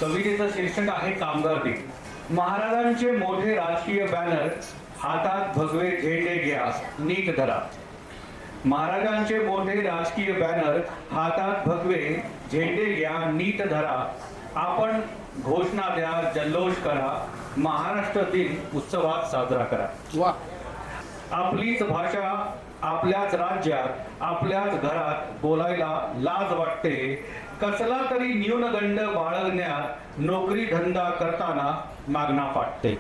कवितेचं शीर्षक आहे कामगार दिन. महाराजांचे मोठे राजकीय बॅनर, हातात भगवे झेंडे घ्या नीट धरा. महाराजांचे मोठे राजकीय बॅनर, हातात भगवे झेंडे घ्या नीट धरा. आपण घोषणा द्या, जल्लोष करा, महाराष्ट्र दिन उत्सवात साजरा करा. वा. आपलीच भाषा आपल्याच राज्यात, आपल्याच घरात बोलायला लाज वाटते. कसला तरी न्यूनगंड बाळगण्यात नोकरी धंदा करताना मागणा फाटते.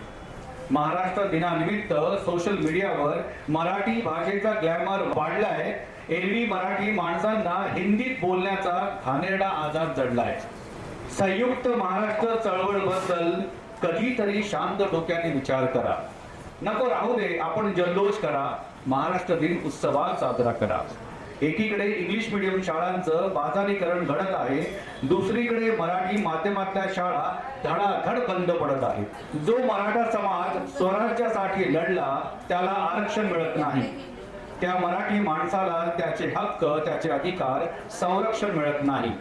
महाराष्ट्र दिनानिमित्त सोशल मीडियावर मराठी भाषेचा ग्लॅमर वाढलाय. एरवी मराठी माणसांना हिंदीत बोलण्याचा घाणेरडा आजार जडलाय. संयुक्त महाराष्ट्र चळवळबद्दल कधीतरी शांत डोक्याने विचार करा. नको राहू दे, आपण जल्लोष करा, महाराष्ट्र दिन उत्सवात साजरा करा. एकीकडे इंग्लिश मीडियम शाळांचं बाजारीकरण घडत आहे, दुसरीकडे मराठी माध्यमातल्या शाळा धडाधड बंद पडत आहेत. जो मराठा समाज स्वराज्यासाठी लढला त्याला आरक्षण मिळत नाही. त्या मराठी माणसाला त्याचे हक्क, त्याचे अधिकार, संरक्षण मिळत नाही.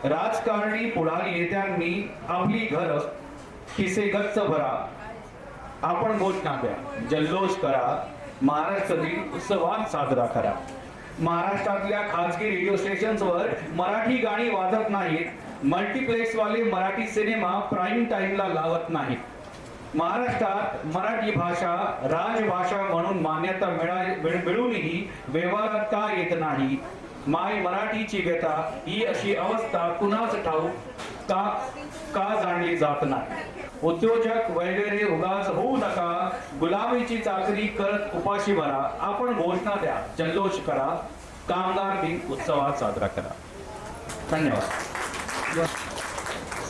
राजकारणी पुढारी नेत्यांनी आपली घर खिसे गच्च भरा. आपण घोषणा द्या, जल्लोष करा, महाराष्ट्र दिन उत्सवात साजरा करा. महाराष्ट्रातल्या खाजगी रेडिओ स्टेशन्सवर मराठी गाणी वाजत नाहीत. मल्टीप्लेक्स वाले मराठी सिनेमा प्राईम टाइमला लावत नाहीत. महाराष्ट्रात मराठी भाषा राजभाषा म्हणून मान्यता मिळूनही व्यवहारात का येत नाही? माय मराठीची व्यथा ही अशी अवस्था कुणाच ठाऊक का जाणली जात नाही. उद्योजक वगैरे उगाच होऊ नका, गुलामीची चाकरी करत उपाशी भरा. आपण घोषणा द्या, जल्लोष करा, कामगार दिन उत्सवात साजरा करा. धन्यवाद.